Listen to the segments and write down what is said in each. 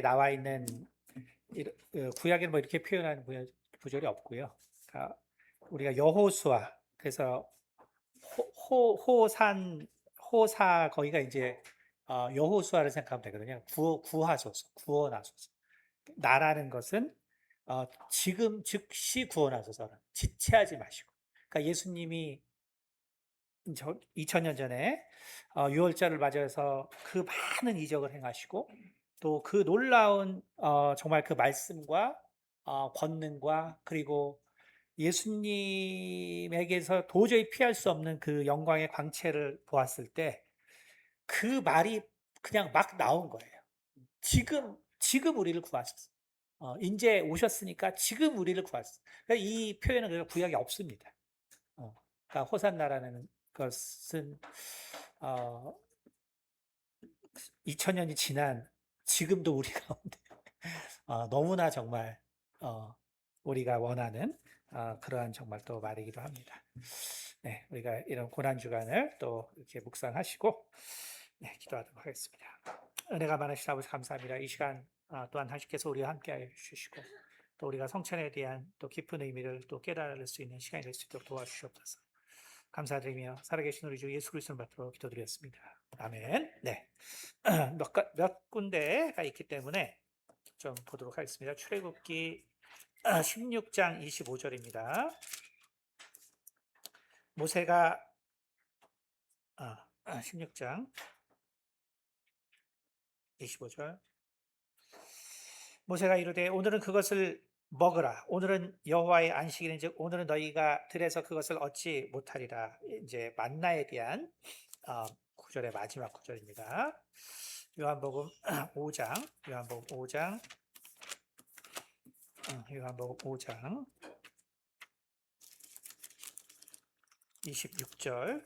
나와 있는 구약에는 뭐 이렇게 표현하는 구절이 없고요. 그러니까 우리가 여호수아, 그래서 호산 호사, 거기가 이제 여호수아를 생각하면 되거든요. 구하소서, 구원하소서. 나라는 것은 지금 즉시 구원하소서, 지체하지 마시고. 그러니까 예수님이 2000년 전에 유월절을 맞아서 그 많은 이적을 행하시고, 또 그 놀라운 정말 그 말씀과 권능과, 그리고 예수님에게서 도저히 피할 수 없는 그 영광의 광채를 보았을 때 그 말이 그냥 막 나온 거예요. 지금 우리를 구하셨어. 이제 오셨으니까 지금 우리를 구하셨어. 그러니까 이 표현은 그냥 구약에 없습니다. 그러니까 호산나라는 것은 2000년이 지난 지금도 우리 가운데 너무나 정말 우리가 원하는 그러한 정말 또 말이기도 합니다. 네, 우리가 이런 고난 주간을 또 이렇게 묵상하시고 네, 기도하도록 하겠습니다. 은혜가 많으신 아버지 감사합니다. 이 시간 또한 하나님께서 우리와 함께 해주시고, 또 우리가 성찬에 대한 또 깊은 의미를 또 깨달을 수 있는 시간이 될 수 있도록 도와주시옵소서. 감사드리며 살아계신 우리 주 예수 그리스도를 받들어 기도드렸습니다. 아멘. 네. 몇 군데가 있기 때문에 좀 보도록 하겠습니다. 출애굽기 16장 25절입니다. 모세가 16장 25절. 모세가 이르되 오늘은 그것을 먹으라. 오늘은 여호와의 안식일인즉 오늘은 너희가 들에서 그것을 얻지 못하리라. 이제 만나에 대한 구절의 마지막 구절입니다. 요한복음 5장, 요한복음 5장, 요한복음 5장 26절.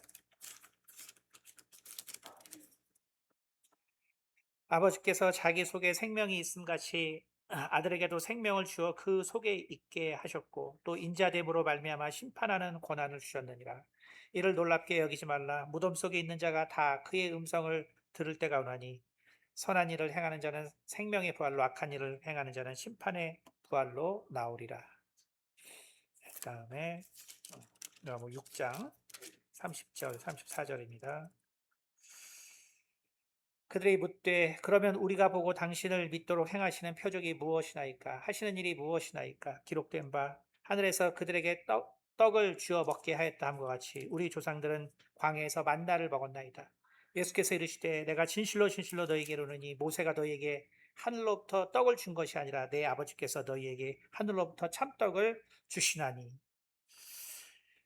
아버지께서 자기 속에 생명이 있음 같이 아들에게도 생명을 주어 그 속에 있게 하셨고, 또 인자됨으로 말미암아 심판하는 권한을 주셨느니라. 이를 놀랍게 여기지 말라. 무덤 속에 있는 자가 다 그의 음성을 들을 때가 오나니, 선한 일을 행하는 자는 생명의 부활로, 악한 일을 행하는 자는 심판의 부활로 나오리라. 그 다음에 6장 30절 34절입니다. 그들이 묻되 그러면 우리가 보고 당신을 믿도록 행하시는 표적이 무엇이나이까? 하시는 일이 무엇이나이까? 기록된 바 하늘에서 그들에게 떡을 주어 먹게 하였다 함과 같이 우리 조상들은 광야에서 만나를 먹었나이다. 예수께서 이르시되 내가 진실로 진실로 너희에게 이르노니 모세가 너희에게 하늘로부터 떡을 준 것이 아니라 내 아버지께서 너희에게 하늘로부터 참떡을 주시나니,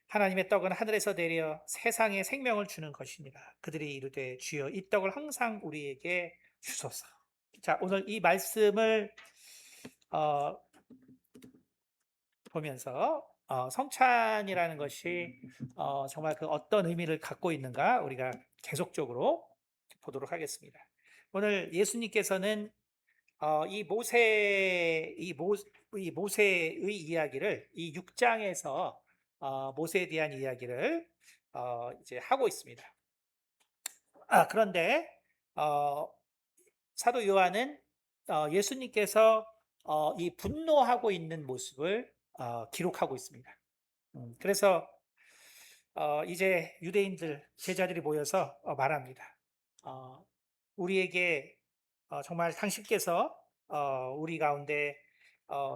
하나님의 떡은 하늘에서 내려 세상에 생명을 주는 것이니라. 그들이 이르되 주여 이 떡을 항상 우리에게 주소서. 자, 오늘 이 말씀을 어, 보면서 성찬이라는 것이 정말 그 어떤 의미를 갖고 있는가 우리가 계속적으로 보도록 하겠습니다. 오늘 예수님께서는 이 모세의 이야기를 이 6장에서 모세에 대한 이야기를 이제 하고 있습니다. 그런데 어, 사도 요한은 예수님께서 이 분노하고 있는 모습을 기록하고 있습니다. 그래서 이제 유대인들 제자들이 모여서 말합니다. 우리에게 정말 당신께서 우리 가운데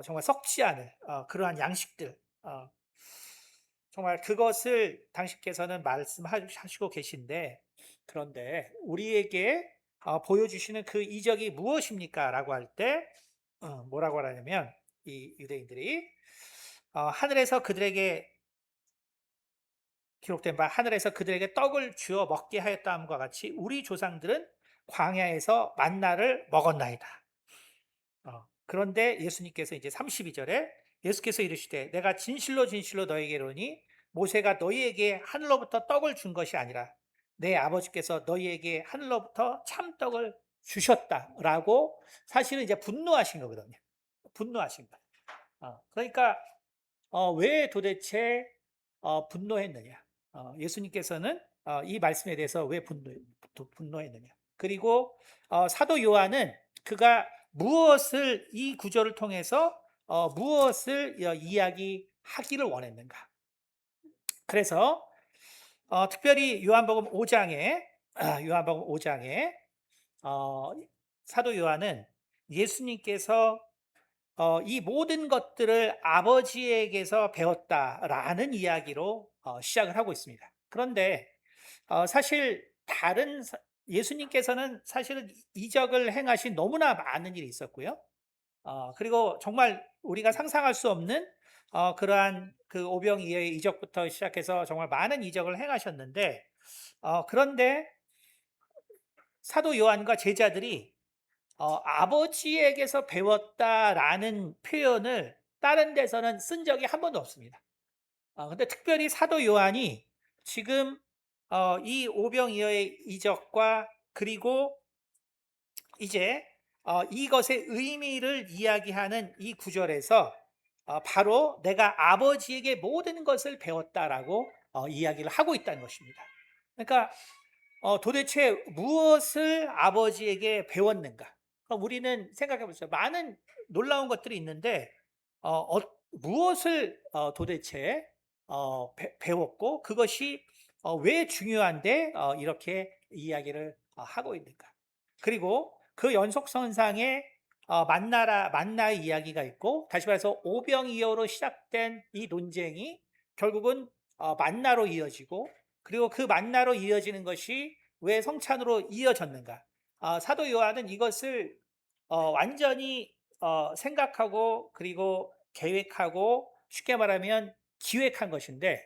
정말 썩지 않을 그러한 양식들, 정말 그것을 당신께서는 말씀하시고 계신데, 그런데 우리에게 보여주시는 그 이적이 무엇입니까? 라고 할 때 뭐라고 하냐면, 이 유대인들이 하늘에서 그들에게 기록된 바 하늘에서 그들에게 떡을 주어 먹게 하였다함과 같이 우리 조상들은 광야에서 만나를 먹었나이다. 그런데 예수님께서 이제 32절에 예수께서 이르시되 내가 진실로 진실로 너희에게 이르노니 모세가 너희에게 하늘로부터 떡을 준 것이 아니라 내 아버지께서 너희에게 하늘로부터 참떡을 주셨다라고, 사실은 이제 분노하신 거거든요. 분노하신 거. 그러니까 왜 도대체 분노했느냐? 예수님께서는 이 말씀에 대해서 왜 분노했느냐? 그리고 사도 요한은 그가 무엇을 이 구절을 통해서 무엇을 이야기하기를 원했는가? 그래서 특별히 요한복음 5장에 요한복음 5장에 사도 요한은 예수님께서 이 모든 것들을 아버지에게서 배웠다라는 이야기로 시작을 하고 있습니다. 그런데 사실 예수님께서는 사실은 이적을 행하신 너무나 많은 일이 있었고요. 그리고 정말 우리가 상상할 수 없는 그러한 그 오병이어의 이적부터 시작해서 정말 많은 이적을 행하셨는데 그런데 사도 요한과 제자들이 아버지에게서 배웠다라는 표현을 다른 데서는 쓴 적이 한 번도 없습니다. 근데 특별히 사도 요한이 지금 이 오병이어의 이적과 그리고 이제 이것의 의미를 이야기하는 이 구절에서 바로 내가 아버지에게 모든 것을 배웠다라고 이야기를 하고 있다는 것입니다. 그러니까 도대체 무엇을 아버지에게 배웠는가? 그럼 우리는 생각해 보세요. 많은 놀라운 것들이 있는데 무엇을 도대체 배웠고 그것이 왜 중요한데 이렇게 이야기를 하고 있는가? 그리고 그 연속선상에 만나의 이야기가 있고 다시 말해서 오병이어로 시작된 이 논쟁이 결국은 만나로 이어지고 그리고 그 만나로 이어지는 것이 왜 성찬으로 이어졌는가? 사도 요한은 이것을 완전히 생각하고 그리고 계획하고 쉽게 말하면 기획한 것인데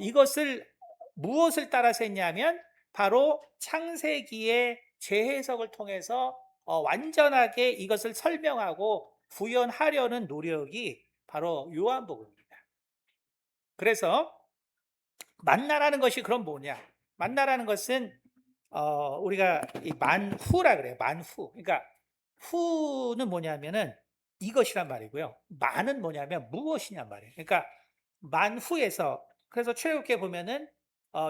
이것을 무엇을 따라서 했냐면 바로 창세기의 재해석을 통해서 완전하게 이것을 설명하고 구현하려는 노력이 바로 요한복음입니다. 그래서 만나라는 것이 그럼 뭐냐? 만나라는 것은 우리가 이 만후라 그래요. 만후. 그러니까 후는 뭐냐면은 이것이란 말이고요. 만은 뭐냐면 무엇이냔 말이에요. 그러니까 만후에서 그래서 출애굽기에 보면은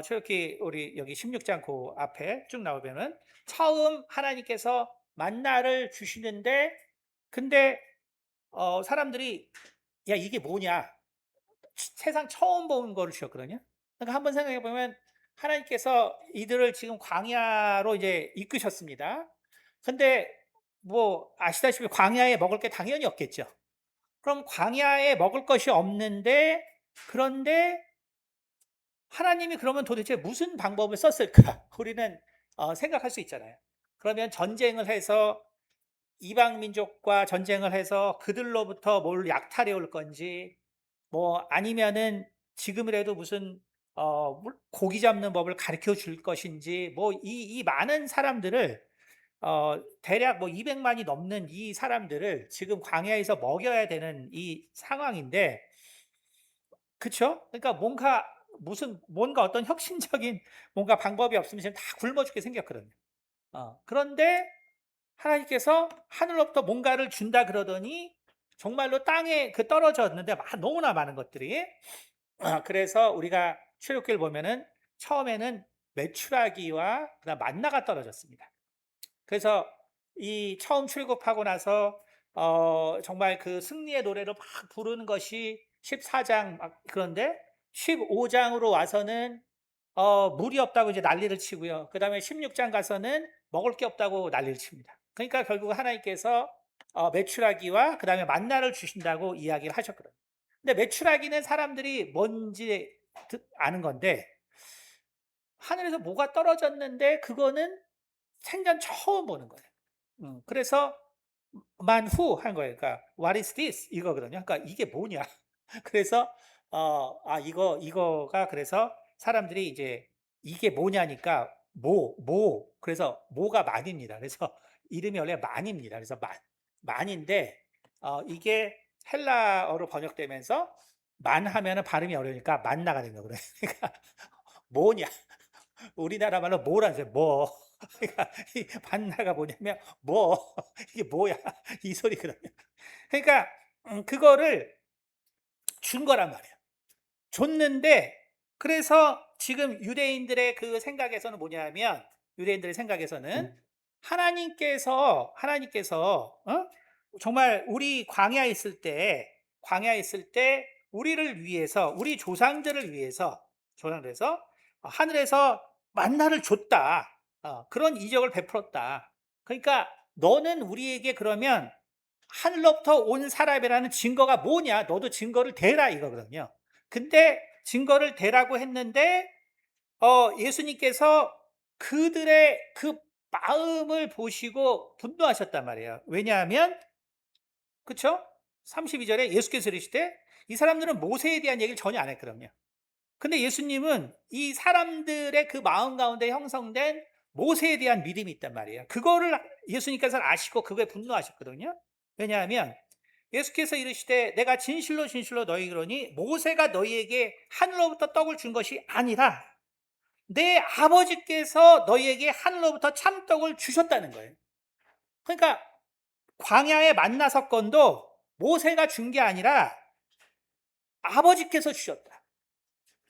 출애굽기 우리 여기 16장 그 앞에 쭉 나오면은 처음 하나님께서 만나를 주시는데 근데 사람들이 야 이게 뭐냐? 세상 처음 본 거를 주셨거든요. 그러니까 한번 생각해 보면 하나님께서 이들을 지금 광야로 이제 이끄셨습니다. 근데 뭐 아시다시피 광야에 먹을 게 당연히 없겠죠. 그럼 광야에 먹을 것이 없는데 그런데 하나님이 그러면 도대체 무슨 방법을 썼을까? 우리는 생각할 수 있잖아요. 그러면 전쟁을 해서 이방 민족과 전쟁을 해서 그들로부터 뭘 약탈해 올 건지 뭐 아니면은 지금이라도 무슨 고기 잡는 법을 가르쳐 줄 것인지 뭐 이 많은 사람들을 대략 뭐 200만이 넘는 이 사람들을 지금 광야에서 먹여야 되는 이 상황인데 그쵸? 그러니까 뭔가 어떤 혁신적인 뭔가 방법이 없으면 지금 다 굶어 죽게 생겼거든요. 그런데 하나님께서 하늘로부터 뭔가를 준다 그러더니 정말로 땅에 떨어졌는데 너무나 많은 것들이 그래서 우리가 출애굽기를 보면은 처음에는 메추라기와 그다음 만나가 떨어졌습니다. 그래서 이 처음 출국하고 나서 정말 그 승리의 노래를 막 부르는 것이 14장 그런데 15장으로 와서는 물이 없다고 이제 난리를 치고요. 그다음에 16장 가서는 먹을 게 없다고 난리를 칩니다. 그러니까 결국 하나님께서 메추라기와 그다음에 만나를 주신다고 이야기를 하셨거든요. 근데 메추라기는 사람들이 뭔지 아는 건데 하늘에서 뭐가 떨어졌는데 그거는 생전 처음 보는 거예요. 그래서 만후 한 거예요. 그러니까 what is this 이거거든요. 그러니까 이게 뭐냐. 그래서 이거가 그래서 사람들이 이제 이게 뭐냐니까 그래서 뭐가 만입니다. 그래서 이름이 원래 만입니다. 그래서 만인데 이게 헬라어로 번역되면서 만 하면은 발음이 어려우니까 만나가 된 거거든요. 그러니까 뭐냐. 우리나라 말로 뭐라세요? 뭐. 그러니까 이 만나가 뭐냐면 뭐 이게 뭐야 이 소리거든요. 그러니까 그거를 준 거란 말이에요. 줬는데 그래서 지금 유대인들의 그 생각에서는 뭐냐면 유대인들의 생각에서는 하나님께서 정말 우리 광야에 있을 때 우리를 위해서, 우리 조상들에서 하늘에서 만나를 줬다. 그런 이적을 베풀었다. 그러니까 너는 우리에게 그러면 하늘로부터 온 사람이라는 증거가 뭐냐? 너도 증거를 대라 이거거든요. 근데 증거를 대라고 했는데 예수님께서 그들의 그 마음을 보시고 분노하셨단 말이에요. 왜냐하면 그쵸? 32절에 예수께서 이르시되 이 사람들은 모세에 대한 얘기를 전혀 안 했거든요. 근데 예수님은 이 사람들의 그 마음 가운데 형성된 모세에 대한 믿음이 있단 말이에요. 그거를 예수님께서는 아시고 그거에 분노하셨거든요. 왜냐하면 예수께서 이르시되 내가 진실로 진실로 너희 그러니 모세가 너희에게 하늘로부터 떡을 준 것이 아니라 내 아버지께서 너희에게 하늘로부터 참떡을 주셨다는 거예요. 그러니까 광야의 만나 사건도 모세가 준 게 아니라 아버지께서 주셨다.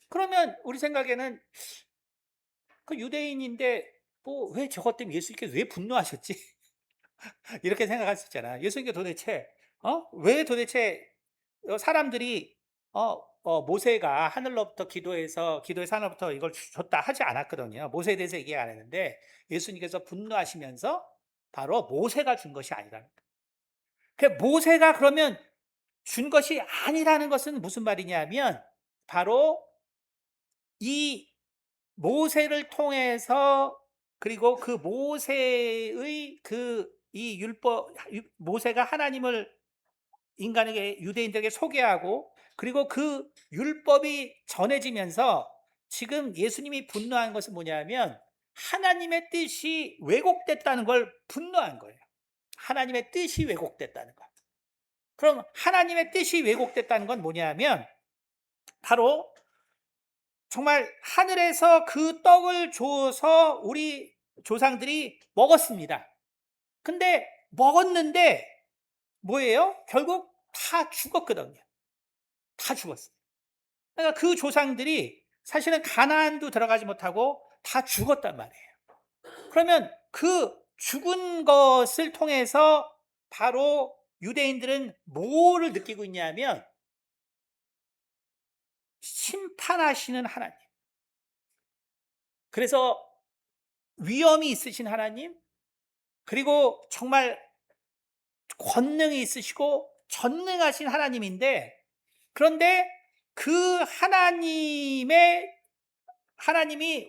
그러면 우리 생각에는 그 유대인인데 뭐 왜 저것 때문에 예수님께서 왜 분노하셨지? 이렇게 생각할 수 있잖아. 예수님께 도대체 왜 도대체 사람들이 모세가 하늘로부터 기도해서 하늘로부터 이걸 줬다 하지 않았거든요. 모세에 대해서 얘기 안 했는데 예수님께서 분노하시면서 바로 모세가 준 것이 아니라는 거예요. 그 모세가 그러면 준 것이 아니라는 것은 무슨 말이냐면 바로 이 모세를 통해서 그리고 그 모세의 이 모세가 하나님을 인간에게 유대인들에게 소개하고 그리고 그 율법이 전해지면서 지금 예수님이 분노한 것은 뭐냐면 하나님의 뜻이 왜곡됐다는 걸 분노한 거예요. 하나님의 뜻이 왜곡됐다는 거. 그럼 하나님의 뜻이 왜곡됐다는 건 뭐냐면 바로 정말 하늘에서 그 떡을 줘서 우리 조상들이 먹었습니다. 근데 먹었는데 뭐예요? 결국 다 죽었거든요. 다 죽었어요. 그러니까 그 조상들이 사실은 가나안도 들어가지 못하고 다 죽었단 말이에요. 그러면 그 죽은 것을 통해서 바로 유대인들은 뭐를 느끼고 있냐면 심판하시는 하나님. 그래서 위엄이 있으신 하나님, 그리고 정말 권능이 있으시고 전능하신 하나님인데 그런데 그 하나님이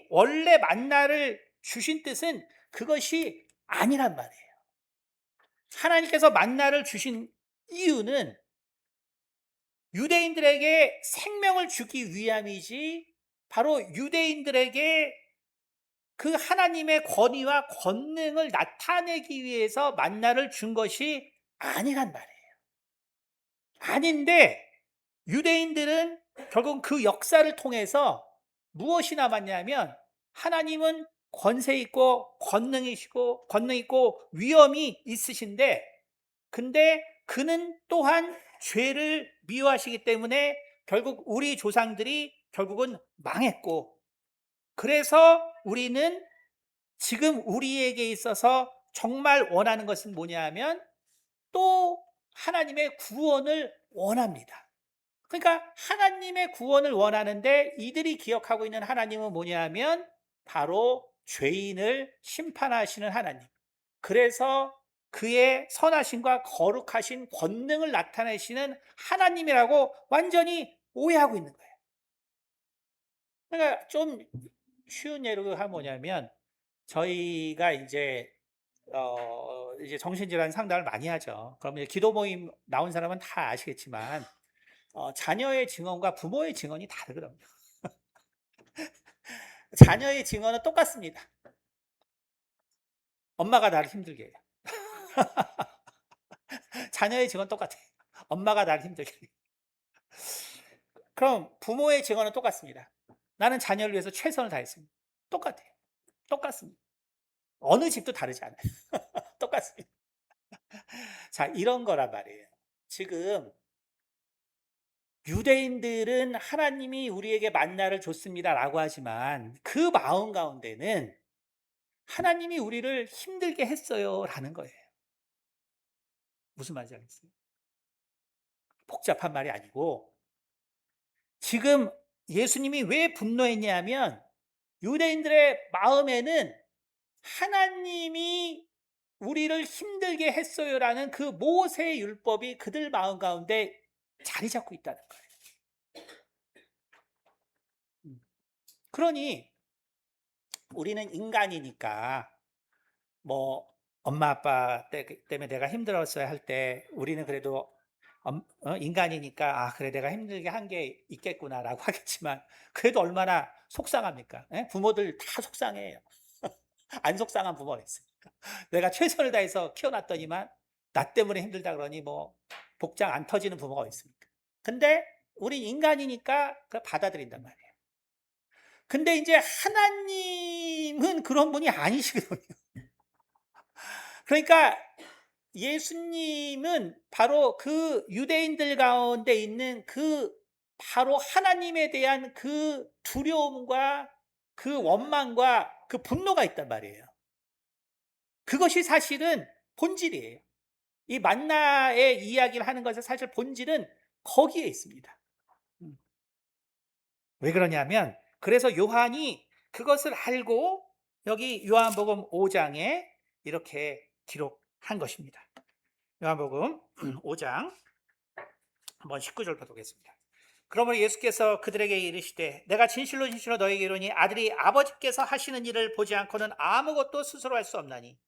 원래 만나를 주신 뜻은 그것이 아니란 말이에요. 하나님께서 만나를 주신 이유는 유대인들에게 생명을 주기 위함이지 바로 유대인들에게 그 하나님의 권위와 권능을 나타내기 위해서 만나를 준 것이 아니란 말이에요. 아닌데 유대인들은 결국 그 역사를 통해서 무엇이 남았냐면 하나님은 권세 있고 권능 있고 위엄이 있으신데 근데 그는 또한 죄를 미워하시기 때문에 결국 우리 조상들이 결국은 망했고 그래서 우리는 지금 우리에게 있어서 정말 원하는 것은 뭐냐 하면 또 하나님의 구원을 원합니다. 그러니까 하나님의 구원을 원하는데 이들이 기억하고 있는 하나님은 뭐냐 하면 바로 죄인을 심판하시는 하나님. 그래서 그의 선하심과 거룩하신 권능을 나타내시는 하나님이라고 완전히 오해하고 있는 거예요. 그러니까 좀 쉬운 예로 하면 뭐냐면 저희가 이제 정신질환 상담을 많이 하죠. 그러면 기도 모임 나온 사람은 다 아시겠지만 자녀의 증언과 부모의 증언이 다르거든요. 자녀의 증언은 똑같습니다. 엄마가 나를 힘들게 해요. 자녀의 증언 똑같아요. 엄마가 나를 힘들게 해요. 그럼 부모의 증언은 똑같습니다. 나는 자녀를 위해서 최선을 다했습니다. 똑같아요. 똑같습니다. 어느 집도 다르지 않아요. 똑같습니다. 자, 이런 거란 말이에요. 지금 유대인들은 하나님이 우리에게 만나를 줬습니다라고 하지만 그 마음 가운데는 하나님이 우리를 힘들게 했어요라는 거예요. 무슨 말인지 알겠어요? 복잡한 말이 아니고 지금 예수님이 왜 분노했냐면 유대인들의 마음에는 하나님이 우리를 힘들게 했어요라는 그 모세의 율법이 그들 마음 가운데 자리 잡고 있다는 거예요. 그러니 우리는 인간이니까 뭐 엄마 아빠 때문에 내가 힘들었어야 할 때 우리는 그래도 인간이니까 그래 내가 힘들게 한 게 있겠구나라고 하겠지만 그래도 얼마나 속상합니까? 예? 부모들 다 속상해요. 안 속상한 부모가 있습니까? 내가 최선을 다해서 키워놨더니만 나 때문에 힘들다 그러니 뭐 복장 안 터지는 부모가 있습니까? 근데 우리 인간이니까 그걸 받아들인단 말이에요. 근데 이제 하나님은 그런 분이 아니시거든요. 그러니까 예수님은 바로 그 유대인들 가운데 있는 그 바로 하나님에 대한 그 두려움과 그 원망과 그 분노가 있단 말이에요. 그것이 사실은 본질이에요. 이 만나의 이야기를 하는 것의 사실 본질은 거기에 있습니다. 왜 그러냐면 그래서 요한이 그것을 알고 여기 요한복음 5장에 이렇게 기록한 것입니다. 요한복음 5장 한번 19절부터 보겠습니다. 그러므로 예수께서 그들에게 이르시되 내가 진실로 진실로 너희에게 이르니 아들이 아버지께서 하시는 일을 보지 않고는 아무것도 스스로 할 수 없나니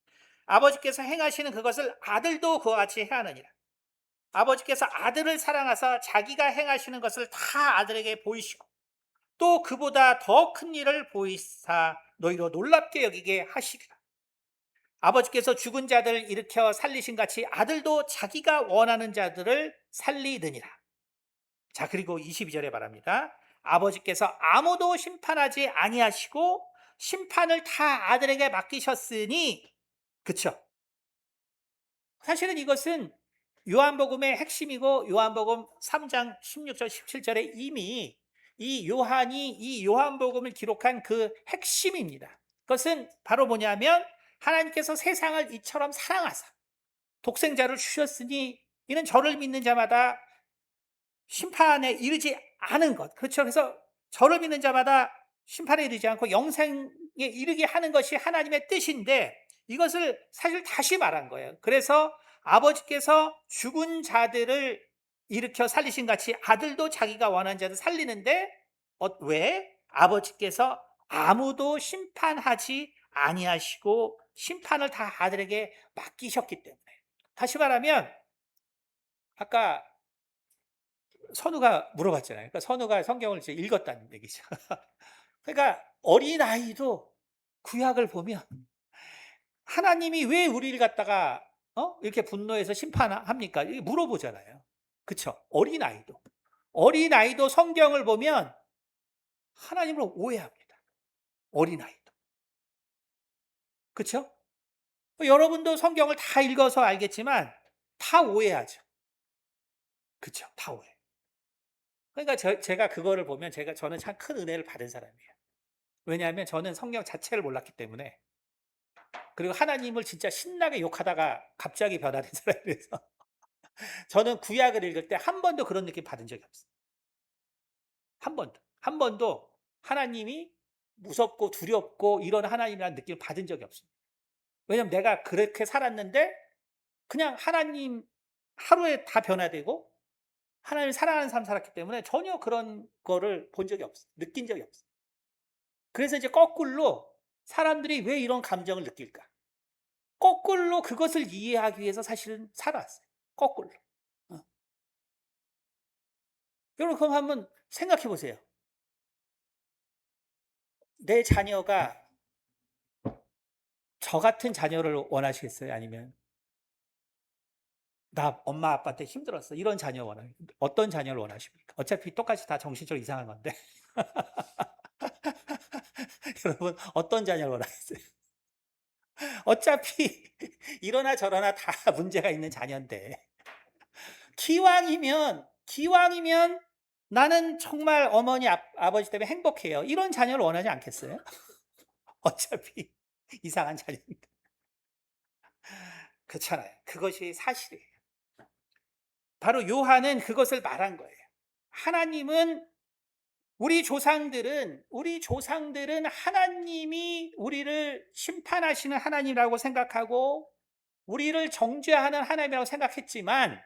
아버지께서 행하시는 그것을 아들도 그와 같이 행하느니라. 아버지께서 아들을 사랑하사 자기가 행하시는 것을 다 아들에게 보이시고 또 그보다 더 큰 일을 보이사 너희로 놀랍게 여기게 하시리라. 아버지께서 죽은 자들을 일으켜 살리신 같이 아들도 자기가 원하는 자들을 살리느니라. 자, 그리고 22절에 말합니다. 아버지께서 아무도 심판하지 아니하시고 심판을 다 아들에게 맡기셨으니, 그쵸? 사실은 이것은 요한복음의 핵심이고 요한복음 3장 16절 17절에 이미 이 요한이 이 요한복음을 기록한 그 핵심입니다. 그것은 바로 뭐냐면 하나님께서 세상을 이처럼 사랑하사 독생자를 주셨으니 이는 저를 믿는 자마다 심판에 이르지 않은 것. 그렇죠. 그래서 저를 믿는 자마다 심판에 이르지 않고 영생에 이르게 하는 것이 하나님의 뜻인데 이것을 사실 다시 말한 거예요. 그래서 아버지께서 죽은 자들을 일으켜 살리신 같이 아들도 자기가 원하는 자들 살리는데 왜? 아버지께서 아무도 심판하지 아니하시고 심판을 다 아들에게 맡기셨기 때문에. 다시 말하면 아까 선우가 물어봤잖아요. 그러니까 선우가 성경을 이제 읽었다는 얘기죠. 그러니까 어린아이도 구약을 보면 하나님이 왜 우리를 갖다가 이렇게 분노해서 심판합니까? 이렇게 물어보잖아요. 그쵸? 어린아이도 성경을 보면 하나님을 오해합니다. 어린아이도. 그쵸? 여러분도 성경을 다 읽어서 알겠지만 다 오해하죠. 그쵸? 다 오해. 그러니까 제가 그거를 보면 저는 참 큰 은혜를 받은 사람이에요. 왜냐하면 저는 성경 자체를 몰랐기 때문에 그리고 하나님을 진짜 신나게 욕하다가 갑자기 변화된 사람이라서 저는 구약을 읽을 때 한 번도 그런 느낌 받은 적이 없어요. 한 번도 하나님이 무섭고 두렵고 이런 하나님이라는 느낌을 받은 적이 없습니다. 왜냐하면 내가 그렇게 살았는데 그냥 하나님 하루에 다 변화되고 하나님을 사랑하는 삶 살았기 때문에 전혀 그런 거를 본 적이 없어요. 느낀 적이 없어요. 그래서 이제 거꾸로 사람들이 왜 이런 감정을 느낄까? 거꾸로 그것을 이해하기 위해서 사실은 살아왔어요. 거꾸로. 어. 여러분 그럼 한번 생각해 보세요. 내 자녀가 저 같은 자녀를 원하시겠어요? 아니면 나 엄마 아빠 때 힘들었어. 이런 자녀 어떤 자녀를 원하십니까? 어차피 똑같이 다 정신적으로 이상한 건데. 여러분 어떤 자녀를 원하겠어요? 어차피 이러나 저러나 다 문제가 있는 자녀인데. 기왕이면 나는 정말 어머니 아버지 때문에 행복해요. 이런 자녀를 원하지 않겠어요? 어차피 이상한 자리입니다. 그렇잖아요. 그것이 사실이에요. 바로 요한은 그것을 말한 거예요. 하나님은 우리 조상들은 하나님이 우리를 심판하시는 하나님이라고 생각하고 우리를 정죄하는 하나님이라고 생각했지만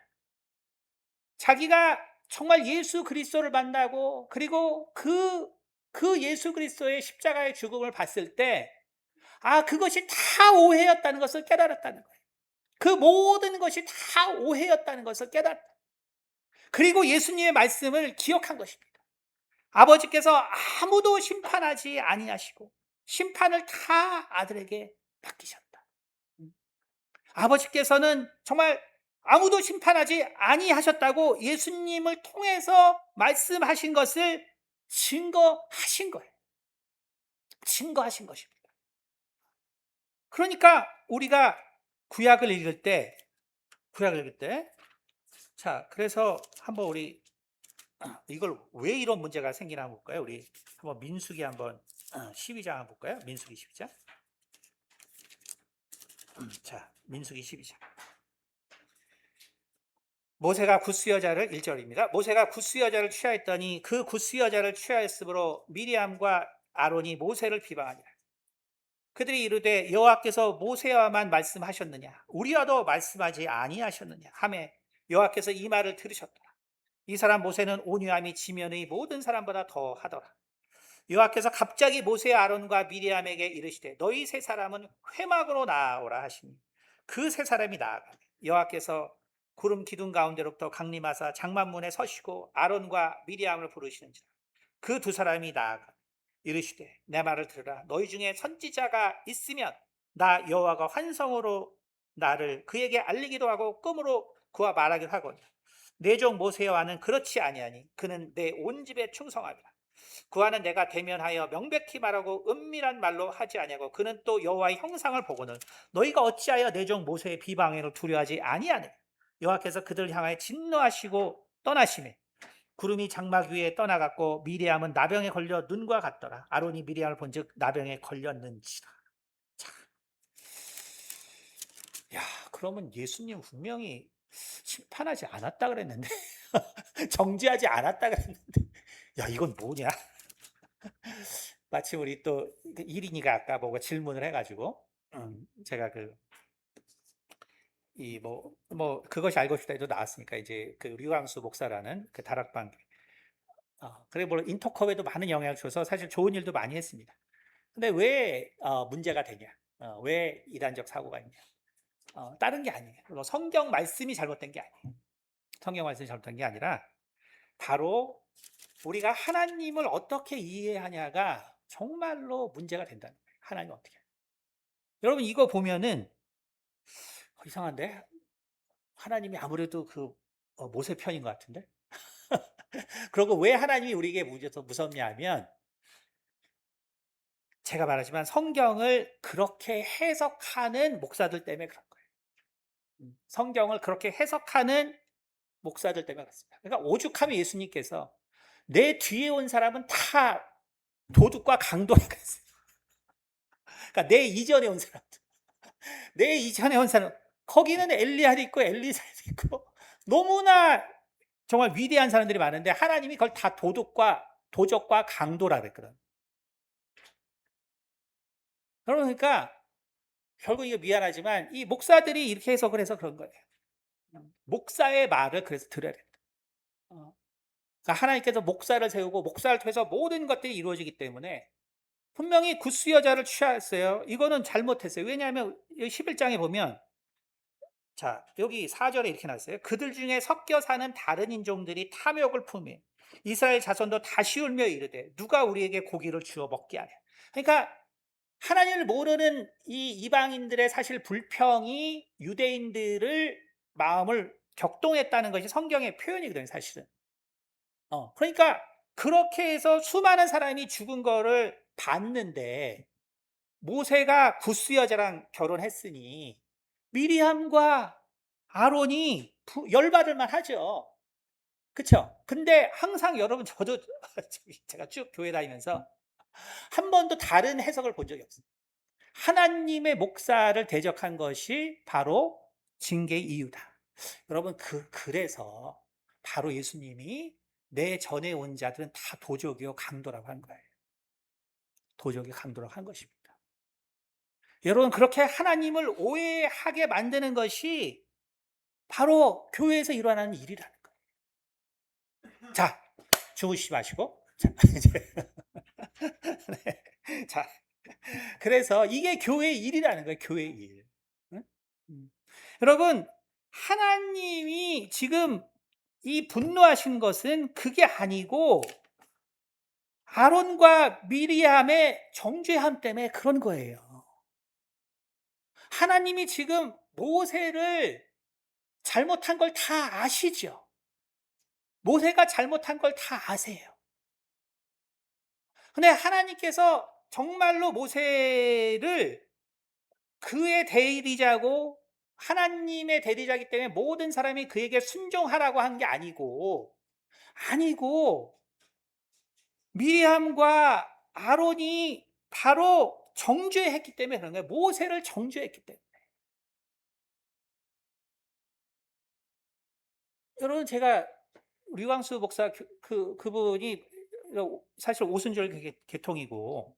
자기가 정말 예수 그리스도를 만나고 그리고 그 예수 그리스도의 십자가의 죽음을 봤을 때 그것이 다 오해였다는 것을 깨달았다는 거예요. 그 모든 것이 다 오해였다는 것을 깨달았다. 그리고 예수님의 말씀을 기억한 것입니다. 아버지께서 아무도 심판하지 아니하시고 심판을 다 아들에게 맡기셨다. 아버지께서는 정말 아무도 심판하지 아니하셨다고 예수님을 통해서 말씀하신 것을 증거하신 거예요. 증거하신 것입니다. 그러니까 우리가 구약을 읽을 때 자, 그래서 한번 우리 이걸 왜 이런 문제가 생기나 한번 볼까요? 우리 한번 민수기 한번 12장 한번 볼까요? 민수기 12장. 자, 민수기 12장. 모세가 굿스 여자를 1절입니다. 모세가 굿스 여자를 취하였더니 그 굿스 여자를 취하였으므로 미리암과 아론이 모세를 비방하니라. 그들이 이르되 여호와께서 모세와만 말씀하셨느냐 우리와도 말씀하지 아니하셨느냐 하매 여호와께서 이 말을 들으셨더라. 이 사람 모세는 온유함이 지면의 모든 사람보다 더하더라. 여호와께서 갑자기 모세 아론과 미리암에게 이르시되 너희 세 사람은 회막으로 나아오라 하시니 그 세 사람이 나아가니 여호와께서 구름 기둥 가운데로부터 강림하사 장막문에 서시고 아론과 미리암을 부르시는지라. 그 두 사람이 나아가 이르시되 내 말을 들으라. 너희 중에 선지자가 있으면 나 여호와가 환성으로 나를 그에게 알리기도 하고 꿈으로 그와 말하기도 하거니와 내 종 모세와는 그렇지 아니하니 그는 내 온 집에 충성하리라. 그와는 내가 대면하여 명백히 말하고 은밀한 말로 하지 아니하고 그는 또 여호와의 형상을 보고는 너희가 어찌하여 내 종 모세의 비방을 두려워하지 아니하느냐. 여호와께서 그들을 향하여 진노하시고 떠나시매 구름이 장막 위에 떠나갔고 미리암은 나병에 걸려 눈과 같더라. 아론이 미리암을 본즉 나병에 걸렸는지라. 자, 야, 그러면 예수님 분명히 심판하지 않았다 그랬는데 정죄하지 않았다 그랬는데 야, 이건 뭐냐? 마침 우리 또 이린이가 아까 보고 질문을 해가지고 제가 그것이 알고 싶다에도 나왔으니까 이제 그 류광수 목사라는 그 다락방 그래 물론 인터컵에도 많은 영향을 줘서 사실 좋은 일도 많이 했습니다. 근데 왜 문제가 되냐? 왜 이단적 사고가 있냐? 다른 게 아니에요. 성경 말씀이 잘못된 게 아니에요. 성경 말씀이 잘못된 게 아니라 바로 우리가 하나님을 어떻게 이해하냐가 정말로 문제가 된다는 거예요. 하나님 어떻게? 여러분 이거 보면은 이상한데 하나님이 아무래도 모세 편인 것 같은데. 그리고 왜 하나님이 우리에게 무섭냐 하면 제가 말하지만 성경을 그렇게 해석하는 목사들 때문에 그런 거예요. 성경을 그렇게 해석하는 목사들 때문에 그렇습니다. 그러니까 오죽하면 예수님께서 내 뒤에 온 사람은 다 도둑과 강도라고 했어요. 그러니까 내 이전에 온 사람, 거기는 엘리야도 있고 엘리사도 있고 너무나 정말 위대한 사람들이 많은데 하나님이 그걸 다 도적과 강도라 그랬거든. 그러니까 결국 이거 미안하지만 이 목사들이 이렇게 해석을 해서 그런 거예요. 목사의 말을 그래서 들어야 된다. 그러니까 하나님께서 목사를 세우고 목사를 통해서 모든 것들이 이루어지기 때문에 분명히 굿스 여자를 취하였어요. 이거는 잘못했어요. 왜냐하면 11장에 보면 자 여기 4절에 이렇게 나왔어요. 그들 중에 섞여 사는 다른 인종들이 탐욕을 품에 이스라엘 자손도 다시 울며 이르되 누가 우리에게 고기를 주어 먹게 하냐. 그러니까 하나님을 모르는 이 이방인들의 사실 불평이 유대인들을 마음을 격동했다는 것이 성경의 표현이거든요, 사실은. 그러니까 그렇게 해서 수많은 사람이 죽은 거를 봤는데 모세가 굿스 여자랑 결혼했으니 미리암과 아론이 열받을 만 하죠. 그렇죠? 근데 항상 여러분 저도 제가 쭉 교회 다니면서 한 번도 다른 해석을 본 적이 없어요. 하나님의 목사를 대적한 것이 바로 징계의 이유다. 여러분, 그래서 바로 예수님이 내 전에 온 자들은 다 도적이요 강도라고 한 거예요. 도적이 강도라고 한 것입니다. 여러분, 그렇게 하나님을 오해하게 만드는 것이 바로 교회에서 일어나는 일이라는 거예요. 자, 주무시지 마시고. 자, 이제 네. 자, 그래서 이게 교회의 일이라는 거예요. 교회의 일. 응? 여러분, 하나님이 지금 이 분노하신 것은 그게 아니고 아론과 미리암의 정죄함 때문에 그런 거예요. 하나님이 지금 모세를 잘못한 걸 다 아시죠? 모세가 잘못한 걸 다 아세요. 근데 하나님께서 정말로 모세를 그의 대리자고 하나님의 대리자이기 때문에 모든 사람이 그에게 순종하라고 한 게 아니고 미리암과 아론이 바로 정죄했기 때문에 그런 거예요. 모세를 정죄했기 때문에. 여러분, 제가 류광수 목사 그분이 사실 오순절 계통이고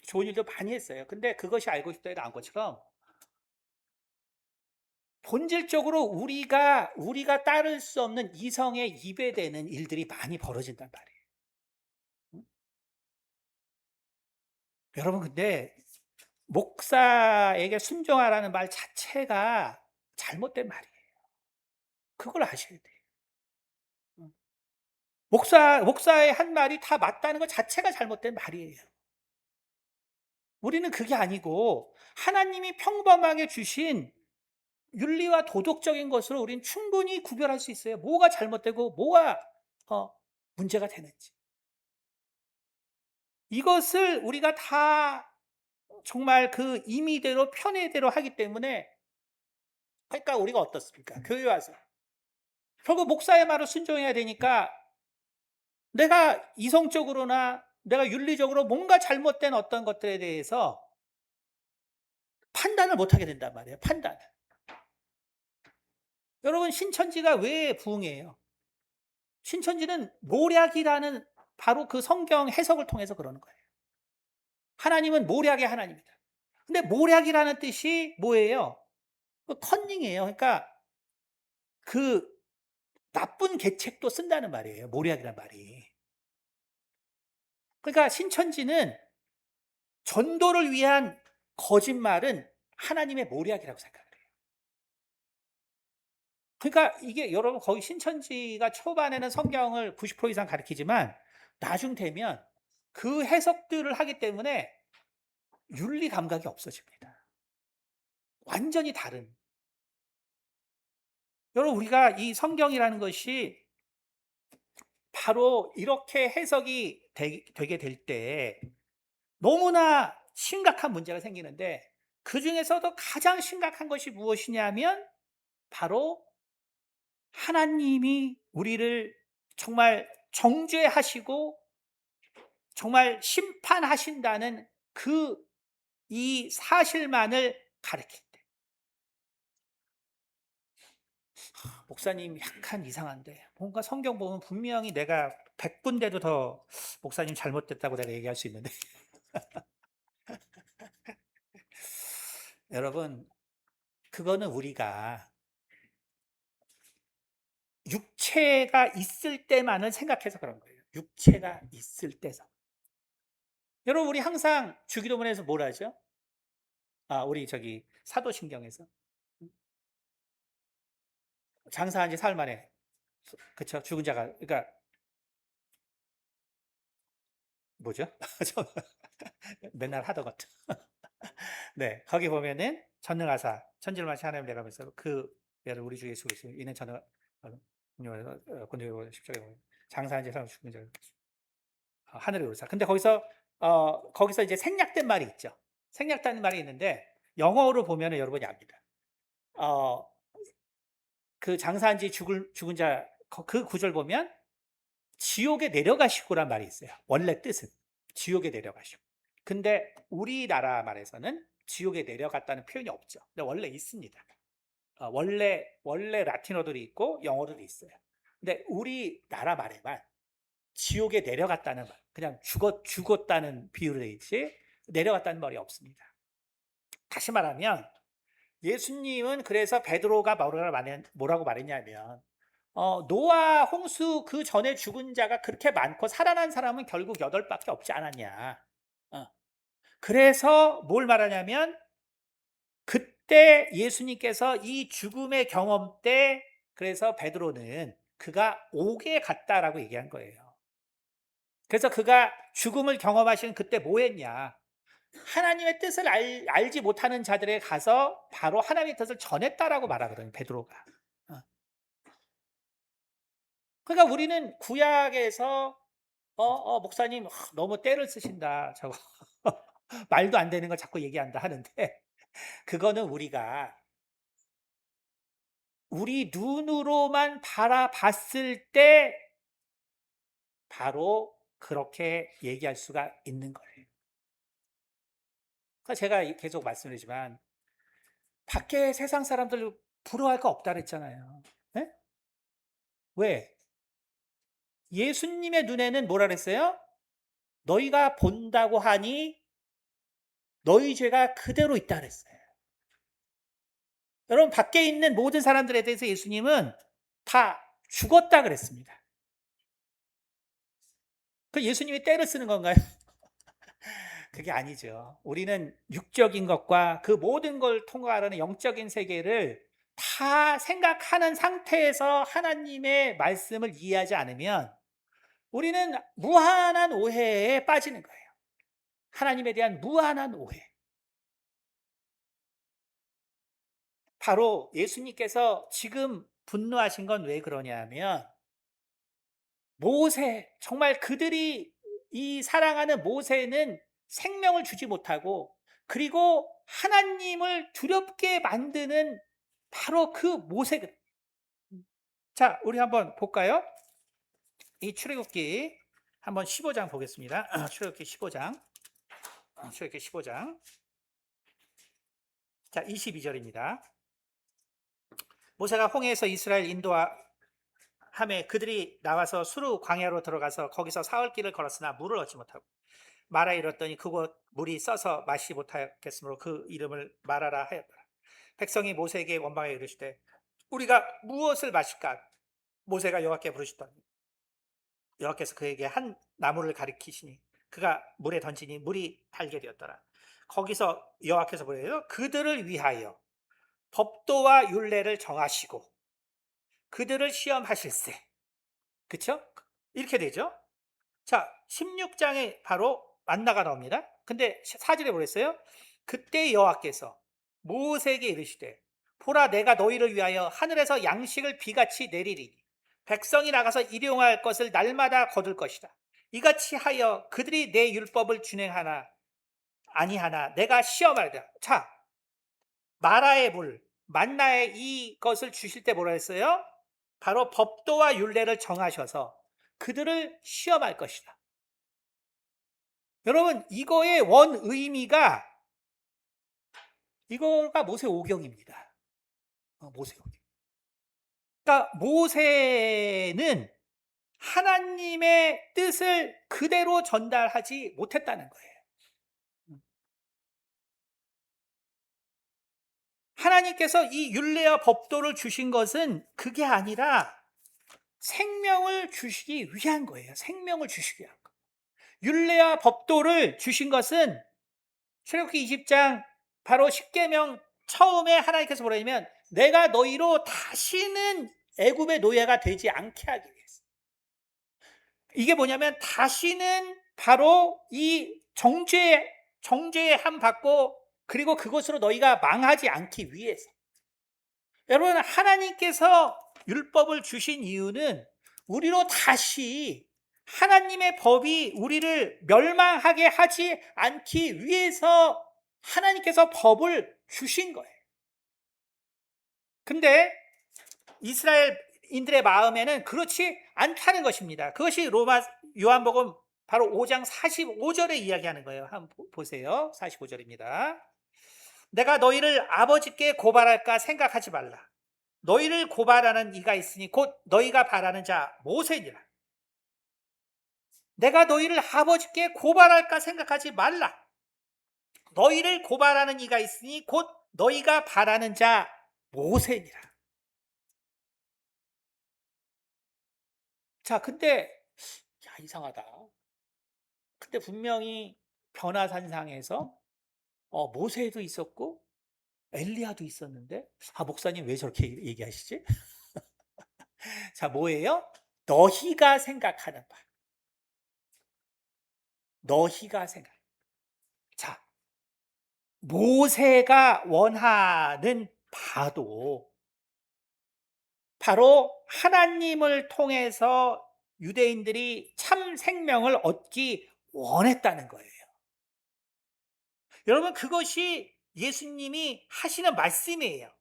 좋은 일도 많이 했어요. 근데 그것이 알고 싶다에 나온 것처럼 본질적으로 우리가 따를 수 없는 이성에 입에 대는 일들이 많이 벌어진단 말이에요. 응? 여러분, 근데 목사에게 순종하라는 말 자체가 잘못된 말이에요. 그걸 아셔야 돼요. 응. 목사의 한 말이 다 맞다는 것 자체가 잘못된 말이에요. 우리는 그게 아니고 하나님이 평범하게 주신 윤리와 도덕적인 것으로 우리는 충분히 구별할 수 있어요. 뭐가 잘못되고 뭐가 문제가 되는지. 이것을 우리가 다 정말 그 임의대로 편의대로 하기 때문에 그러니까 우리가 어떻습니까? 교회 와서 결국 목사의 말을 순종해야 되니까 내가 이성적으로나 내가 윤리적으로 뭔가 잘못된 어떤 것들에 대해서 판단을 못하게 된단 말이에요. 판단을. 여러분, 신천지가 왜 부흥해요? 신천지는 모략이라는 바로 그 성경 해석을 통해서 그러는 거예요. 하나님은 모략의 하나님이다. 근데 모략이라는 뜻이 뭐예요? 컨닝이에요. 그러니까 그 나쁜 계책도 쓴다는 말이에요. 모략이란 말이. 그러니까 신천지는 전도를 위한 거짓말은 하나님의 모략이라고 생각을 해요. 그러니까 이게 여러분 거의 신천지가 초반에는 성경을 90% 이상 가르치지만 나중 되면 그 해석들을 하기 때문에 윤리 감각이 없어집니다. 완전히 다른. 여러분, 우리가 이 성경이라는 것이 바로 이렇게 해석이 되게 될 때 너무나 심각한 문제가 생기는데 그 중에서도 가장 심각한 것이 무엇이냐면 바로 하나님이 우리를 정말 정죄하시고 정말 심판하신다는 이 사실만을 가르칠 때 목사님 약간 이상한데 뭔가 성경 보면 분명히 내가 100군데도 더 목사님 잘못됐다고 내가 얘기할 수 있는데 여러분, 그거는 우리가 육체가 있을 때만을 생각해서 그런 거예요. 육체가 있을 때서. 여러분, 우리 항상 주기도문에서 뭘 하죠? 우리 저기 사도신경에서 장사한 지 사흘 만에 그쵸? 죽은 자가 그러니까 뭐죠? 맨날 하던 것. 네, 거기 보면은 전능하사 천지를 만신 하나님 내가면서 그 예를 우리 주 예수 그리스도 이는 전능 권능의 십자가에 보면 장사한 지 사흘 죽은 자 하늘에 오르사. 근데 거기서 이제 생략된 말이 있죠. 생략된 말이 있는데 영어로 보면은 여러분이 압니다. 어, 그 장사한 지 죽은 자 그 구절 보면 지옥에 내려가시고란 말이 있어요. 원래 뜻은 지옥에 내려가시고. 근데 우리나라 말에서는 지옥에 내려갔다는 표현이 없죠. 근데 원래 있습니다. 원래 라틴어들이 있고 영어들이 있어요. 근데 우리나라 말에만 지옥에 내려갔다는 말, 그냥 죽었다는 비유로 되어 있지 내려갔다는 말이 없습니다. 다시 말하면 예수님은 그래서 베드로가 뭐라고 말했냐면 노아 홍수 그 전에 죽은 자가 그렇게 많고 살아난 사람은 결국 8밖에 없지 않았냐. 그래서 뭘 말하냐면 그때 예수님께서 이 죽음의 경험 때 그래서 베드로는 그가 옥에 갔다라고 얘기한 거예요. 그래서 그가 죽음을 경험하신 그때 뭐 했냐? 하나님의 뜻을 알지 못하는 자들에 가서 바로 하나님의 뜻을 전했다라고 말하거든요, 베드로가. 그러니까 우리는 구약에서 목사님 너무 때를 쓰신다. 저거 말도 안 되는 걸 자꾸 얘기한다 하는데 그거는 우리가 우리 눈으로만 바라봤을 때 바로 그렇게 얘기할 수가 있는 거예요. 그러니까 제가 계속 말씀드리지만 밖에 세상 사람들 부러워할 거 없다 그랬잖아요. 네? 왜? 예수님의 눈에는 뭐라 그랬어요? 너희가 본다고 하니 너희 죄가 그대로 있다 그랬어요. 여러분 밖에 있는 모든 사람들에 대해서 예수님은 다 죽었다 그랬습니다. 그 예수님이 때를 쓰는 건가요? 그게 아니죠. 우리는 육적인 것과 그 모든 걸 통과하는 영적인 세계를 다 생각하는 상태에서 하나님의 말씀을 이해하지 않으면 우리는 무한한 오해에 빠지는 거예요. 하나님에 대한 무한한 오해. 바로 예수님께서 지금 분노하신 건 왜 그러냐면 모세, 정말 그들이 이 사랑하는 모세는 생명을 주지 못하고 그리고 하나님을 두렵게 만드는 바로 그 모세거든요. 자, 우리 한번 볼까요? 이 출애굽기 한번 15장 보겠습니다. 출애굽기 15장. 출애굽기 15장. 자, 22절입니다. 모세가 홍해에서 이스라엘 인도함에 그들이 나와서 수르 광야로 들어가서 거기서 사흘 길을 걸었으나 물을 얻지 못하고 마라 이뤘더니 그곳 물이 써서 마시지 못하겠으므로 그 이름을 마라라 하였더라. 백성이 모세에게 원망하여 이르시되 우리가 무엇을 마실까? 모세가 여호와께 부르시더니 여호와께서 그에게 한 나무를 가리키시니 그가 물에 던지니 물이 달게 되었더라. 거기서 여호와께서 뭐래요? 그들을 위하여 법도와 율례를 정하시고 그들을 시험하실세. 그쵸? 이렇게 되죠. 자, 16장에 바로 만나가 나옵니다. 근데 4절에 뭐랬어요? 그때 여호와께서 모세에게 이르시되 보라 내가 너희를 위하여 하늘에서 양식을 비같이 내리리니 백성이 나가서 일용할 것을 날마다 거둘 것이다. 이같이 하여 그들이 내 율법을 준행하나 아니하나 내가 시험하리라. 자, 마라의 물, 만나의 이것을 주실 때 뭐라 했어요? 바로 법도와 율례를 정하셔서 그들을 시험할 것이다. 여러분, 이거의 원 의미가 이거가 모세오경입니다. 모세오경. 그러니까 모세는 하나님의 뜻을 그대로 전달하지 못했다는 거예요. 하나님께서 이 율례와 법도를 주신 것은 그게 아니라 생명을 주시기 위한 거예요. 생명을 주시기 위한 거. 율례와 법도를 주신 것은 출애굽기 20장 바로 십계명 처음에 하나님께서 뭐라 하냐면 내가 너희로 다시는 애굽의 노예가 되지 않게 하기 위해서. 이게 뭐냐면 다시는 바로 이 정죄함 받고 그리고 그것으로 너희가 망하지 않기 위해서. 여러분 하나님께서 율법을 주신 이유는 우리로 다시 하나님의 법이 우리를 멸망하게 하지 않기 위해서 하나님께서 법을 주신 거예요. 근데 이스라엘인들의 마음에는 그렇지 않다는 것입니다. 그것이 요한복음 바로 5장 45절에 이야기하는 거예요. 한번 보세요. 45절입니다. 내가 너희를 아버지께 고발할까 생각하지 말라. 너희를 고발하는 이가 있으니 곧 너희가 바라는 자 모세니라. 내가 너희를 아버지께 고발할까 생각하지 말라. 너희를 고발하는 이가 있으니 곧 너희가 바라는 자 모세니라. 자, 근데 야, 이상하다. 근데 분명히 변화산상에서 모세도 있었고 엘리야도 있었는데, 목사님 왜 저렇게 얘기하시지? 자, 뭐예요? 너희가 생각하는 바. 너희가 생각. 자, 모세가 원하는 바도 바로 하나님을 통해서 유대인들이 참 생명을 얻기 원했다는 거예요. 여러분, 그것이 예수님이 하시는 말씀이에요.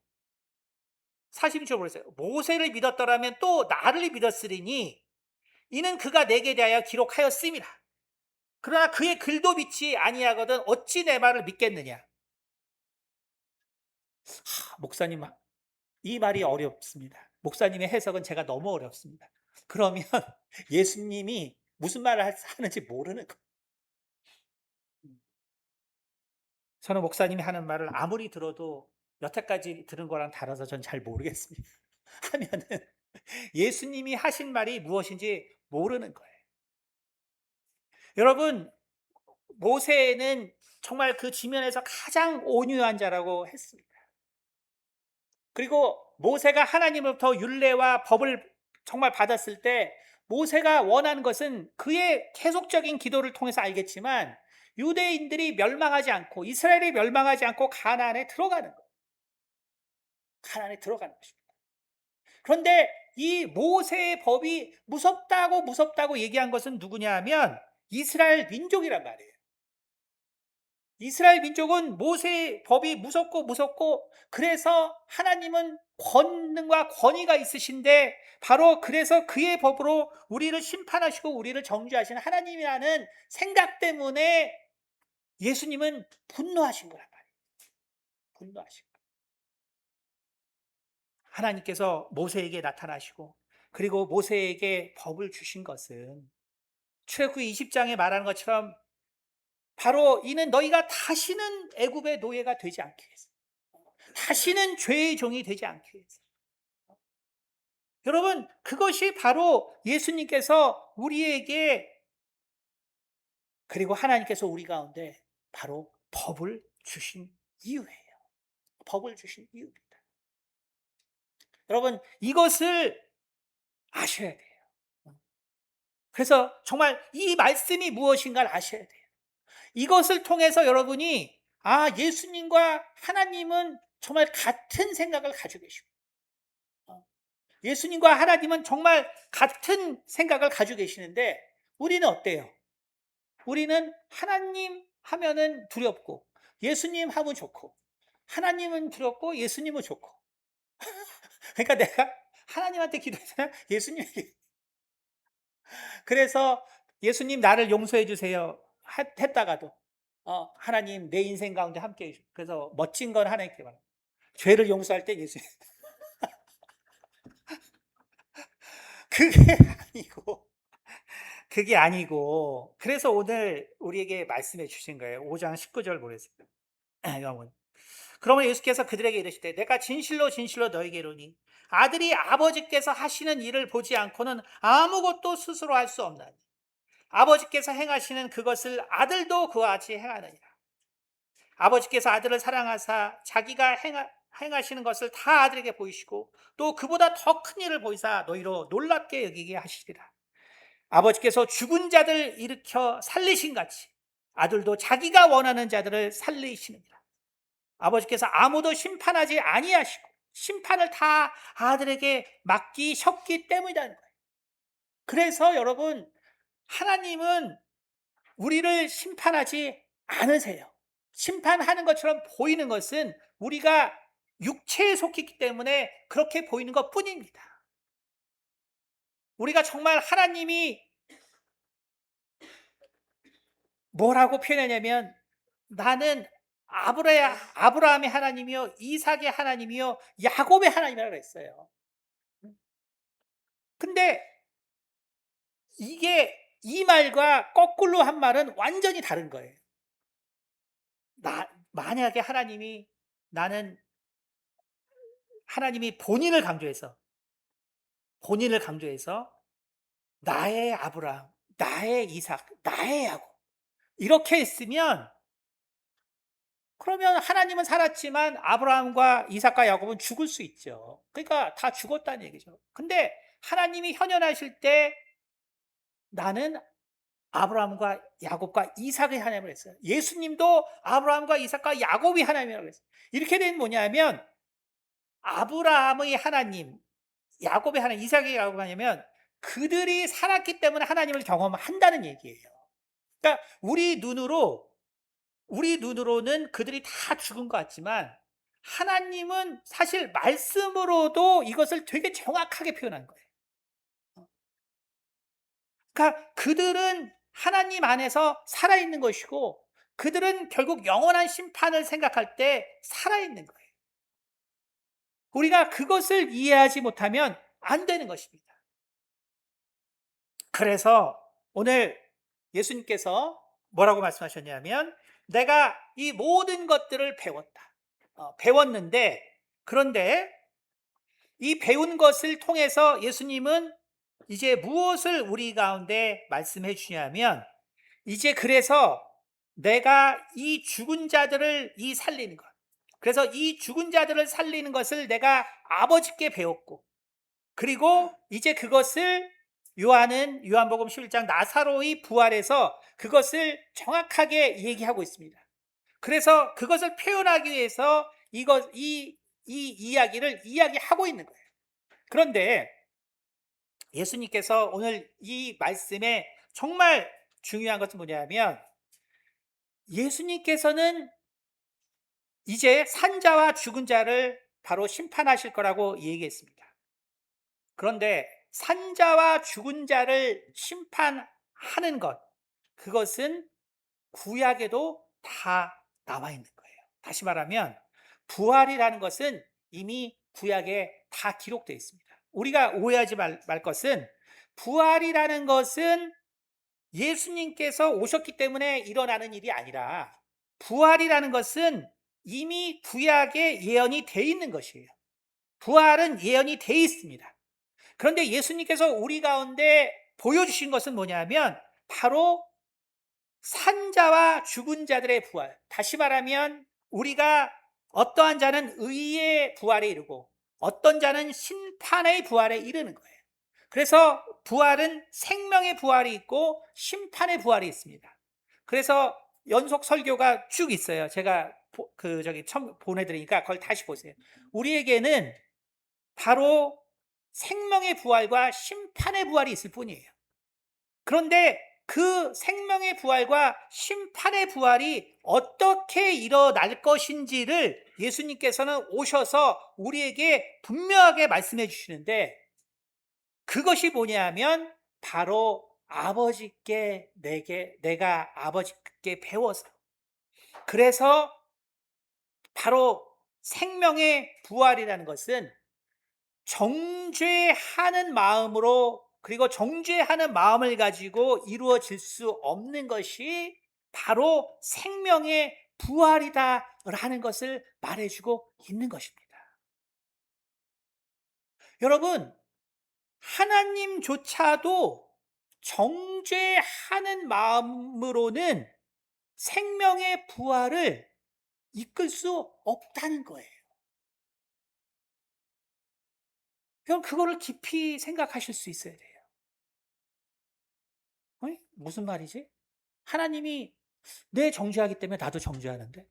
40절 보세요. 모세를 믿었더라면 또 나를 믿었으리니 이는 그가 내게 대하여 기록하였음이라. 그러나 그의 글도 믿지 아니하거든 어찌 내 말을 믿겠느냐. 목사님, 이 말이 어렵습니다. 목사님의 해석은 제가 너무 어렵습니다. 그러면 예수님이 무슨 말을 하는지 모르는 거예요. 저는 목사님이 하는 말을 아무리 들어도 여태까지 들은 거랑 달라서 전 잘 모르겠습니다. 하면은 예수님이 하신 말이 무엇인지 모르는 거예요. 여러분, 모세는 정말 그 지면에서 가장 온유한 자라고 했습니다. 그리고 모세가 하나님으로부터 율례와 법을 정말 받았을 때 모세가 원하는 것은 그의 계속적인 기도를 통해서 알겠지만 유대인들이 멸망하지 않고 이스라엘이 멸망하지 않고 가나안에 들어가는 거예요. 가나안에 들어가는 것입니다. 그런데 이 모세의 법이 무섭다고 얘기한 것은 누구냐 하면 이스라엘 민족이란 말이에요. 이스라엘 민족은 모세의 법이 무섭고 그래서 하나님은 권능과 권위가 있으신데 바로 그래서 그의 법으로 우리를 심판하시고 우리를 정죄하시는 하나님이라는 생각 때문에 예수님은 분노하신 거란 말이에요. 분노하신 거예요. 하나님께서 모세에게 나타나시고 그리고 모세에게 법을 주신 것은 출애굽기 20장에 말하는 것처럼 바로 이는 너희가 다시는 애굽의 노예가 되지 않게 해서 다시는 죄의 종이 되지 않게 해서. 여러분, 그것이 바로 예수님께서 우리에게 그리고 하나님께서 우리 가운데 바로 법을 주신 이유예요. 법을 주신 이유입니다. 여러분, 이것을 아셔야 돼요. 그래서 정말 이 말씀이 무엇인가를 아셔야 돼요. 이것을 통해서 여러분이 예수님과 하나님은 정말 같은 생각을 가지고 계시고 예수님과 하나님은 정말 같은 생각을 가지고 계시는데 우리는 어때요? 우리는 하나님 하면은 두렵고 예수님 하면 좋고 하나님은 두렵고 예수님은 좋고 그러니까 내가 하나님한테 기도했잖아. 예수님에게 그래서 예수님 나를 용서해 주세요 했다가도 하나님 내 인생 가운데 함께 해주세요. 그래서 멋진 건 하나님께 말합니다. 죄를 용서할 때 예수님 그게 아니고 그게 아니고 그래서 오늘 우리에게 말씀해 주신 거예요. 5장 19절 보겠습니다. 그러면 예수께서 그들에게 이르시되 내가 진실로 진실로 너희에게 이르노니 아들이 아버지께서 하시는 일을 보지 않고는 아무것도 스스로 할 수 없나니 아버지께서 행하시는 그것을 아들도 그와 같이 행하느니라. 아버지께서 아들을 사랑하사 자기가 행하시는 것을 다 아들에게 보이시고 또 그보다 더 큰 일을 보이사 너희로 놀랍게 여기게 하시리라. 아버지께서 죽은 자들 일으켜 살리신 같이 아들도 자기가 원하는 자들을 살리시느니라. 아버지께서 아무도 심판하지 아니하시고 심판을 다 아들에게 맡기셨기 때문이라는 거예요. 그래서 여러분, 하나님은 우리를 심판하지 않으세요. 심판하는 것처럼 보이는 것은 우리가 육체에 속했기 때문에 그렇게 보이는 것 뿐입니다. 우리가 정말 하나님이 뭐라고 표현하냐면 나는 아브라함의 하나님이요, 이삭의 하나님이요, 야곱의 하나님이라고 했어요. 근데 이게 이 말과 거꾸로 한 말은 완전히 다른 거예요. 만약에 나는 하나님이 본인을 강조해서 나의 아브라함, 나의 이삭, 나의 야곱 이렇게 했으면, 그러면 하나님은 살았지만 아브라함과 이삭과 야곱은 죽을 수 있죠. 그러니까 다 죽었다는 얘기죠. 근데 하나님이 현현하실 때 나는 아브라함과 야곱과 이삭의 하나님을 했어요. 예수님도 아브라함과 이삭과 야곱이 하나님이라고 했어요. 이렇게 되면 뭐냐면 아브라함의 하나님, 야곱의 하나님, 이삭의 야곱의 하나님은 그들이 살았기 때문에 하나님을 경험한다는 얘기예요. 그러니까 우리 눈으로는 그들이 다 죽은 것 같지만 하나님은 사실 말씀으로도 이것을 되게 정확하게 표현한 거예요. 그러니까 그들은 하나님 안에서 살아있는 것이고 그들은 결국 영원한 심판을 생각할 때 살아있는 거예요. 우리가 그것을 이해하지 못하면 안 되는 것입니다. 그래서 오늘 예수님께서 뭐라고 말씀하셨냐면, 내가 이 모든 것들을 배웠다. 배웠는데, 그런데 이 배운 것을 통해서 예수님은 이제 무엇을 우리 가운데 말씀해 주냐면, 이제 그래서 내가 이 죽은 자들을 살리는 것. 그래서 이 죽은 자들을 살리는 것을 내가 아버지께 배웠고, 그리고 이제 그것을 요한복음 11장 나사로의 부활에서 그것을 정확하게 얘기하고 있습니다. 그래서 그것을 표현하기 위해서 이 이야기를 이야기하고 있는 거예요. 그런데 예수님께서 오늘 이 말씀에 정말 중요한 것은 뭐냐면, 예수님께서는 이제 산자와 죽은 자를 바로 심판하실 거라고 얘기했습니다. 그런데 산자와 죽은 자를 심판하는 것, 그것은 구약에도 다 나와 있는 거예요. 다시 말하면 부활이라는 것은 이미 구약에 다 기록되어 있습니다. 우리가 오해하지 말 것은, 부활이라는 것은 예수님께서 오셨기 때문에 일어나는 일이 아니라, 부활이라는 것은 이미 구약에 예언이 돼 있는 것이에요. 부활은 예언이 돼 있습니다. 그런데 예수님께서 우리 가운데 보여주신 것은 뭐냐면 바로 산자와 죽은 자들의 부활. 다시 말하면 우리가 어떠한 자는 의의 부활에 이르고 어떤 자는 심판의 부활에 이르는 거예요. 그래서 부활은 생명의 부활이 있고 심판의 부활이 있습니다. 그래서 연속 설교가 쭉 있어요. 제가 보내드리니까 그걸 다시 보세요. 우리에게는 바로 생명의 부활과 심판의 부활이 있을 뿐이에요. 그런데 그 생명의 부활과 심판의 부활이 어떻게 일어날 것인지를 예수님께서는 오셔서 우리에게 분명하게 말씀해 주시는데, 그것이 뭐냐면 바로 내가 아버지께 배워서, 그래서 바로 생명의 부활이라는 것은 정죄하는 마음으로, 그리고 정죄하는 마음을 가지고 이루어질 수 없는 것이 바로 생명의 부활이다라는 것을 말해주고 있는 것입니다. 여러분, 하나님조차도 정죄하는 마음으로는 생명의 부활을 이끌 수 없다는 거예요. 그럼 그거를 깊이 생각하실 수 있어야 돼요. 무슨 말이지? 하나님이 내 정죄하기 때문에 나도 정죄하는데,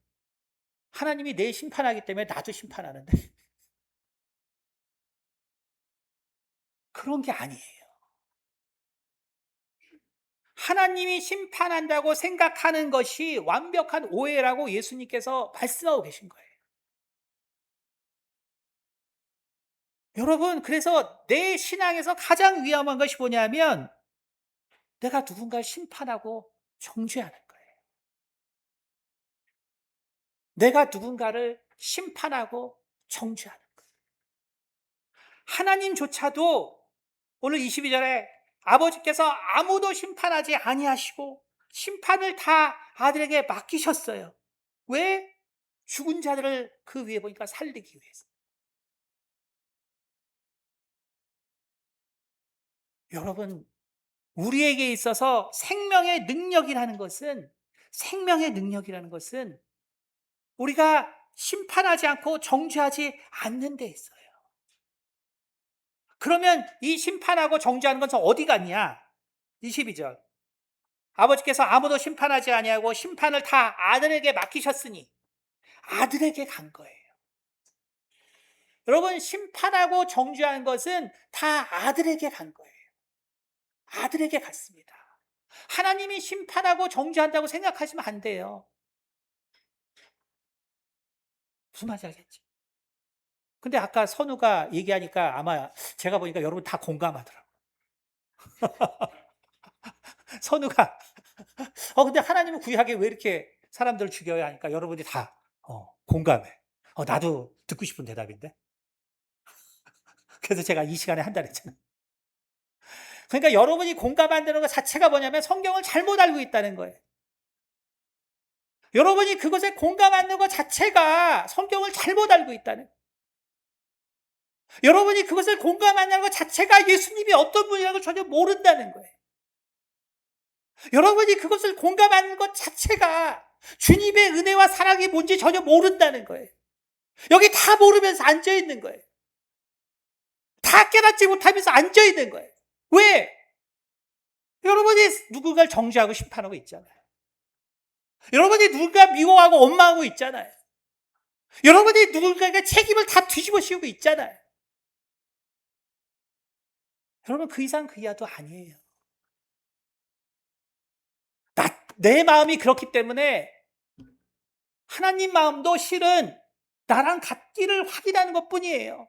하나님이 내 심판하기 때문에 나도 심판하는데, 그런 게 아니에요. 하나님이 심판한다고 생각하는 것이 완벽한 오해라고 예수님께서 말씀하고 계신 거예요. 여러분, 그래서 내 신앙에서 가장 위험한 것이 뭐냐면 내가 누군가를 심판하고 정죄하는 거예요. 내가 누군가를 심판하고 정죄하는 것. 하나님조차도 오늘 22절에 아버지께서 아무도 심판하지 아니하시고 심판을 다 아들에게 맡기셨어요. 왜? 죽은 자들을 그 위에 보니까 살리기 위해서. 여러분, 우리에게 있어서 생명의 능력이라는 것은 우리가 심판하지 않고 정죄하지 않는 데 있어요. 그러면 이 심판하고 정죄하는 것은 어디 갔냐? 22절. 아버지께서 아무도 심판하지 아니하고 심판을 다 아들에게 맡기셨으니 아들에게 간 거예요. 여러분, 심판하고 정죄하는 것은 다 아들에게 간 거예요. 아들에게 갔습니다. 하나님이 심판하고 정죄한다고 생각하시면 안 돼요. 무슨 말인지 알겠지? 근데 아까 선우가 얘기하니까 아마 제가 보니까 여러분 다 공감하더라고요. 선우가 근데 하나님은 구약에 왜 이렇게 사람들을 죽여야 하니까 여러분이 다 공감해. 나도 듣고 싶은 대답인데. 그래서 제가 이 시간에 한다 그랬잖아요. 그러니까 여러분이 공감 안 되는 것 자체가 뭐냐면 성경을 잘못 알고 있다는 거예요. 여러분이 그것에 공감 안 되는 것 자체가 성경을 잘못 알고 있다는 거예요. 여러분이 그것을 공감 안 되는 것 자체가 예수님이 어떤 분이라고 전혀 모른다는 거예요. 여러분이 그것을 공감 안 되는 것 자체가 주님의 은혜와 사랑이 뭔지 전혀 모른다는 거예요. 여기 다 모르면서 앉아 있는 거예요. 다 깨닫지 못하면서 앉아 있는 거예요. 왜? 여러분이 누군가를 정죄하고 심판하고 있잖아요. 여러분이 누군가 미워하고 원망하고 있잖아요. 여러분이 누군가에게 책임을 다 뒤집어 씌우고 있잖아요. 여러분, 그 이상 그 이하도 아니에요. 내 마음이 그렇기 때문에 하나님 마음도 실은 나랑 같기를 확인하는 것 뿐이에요.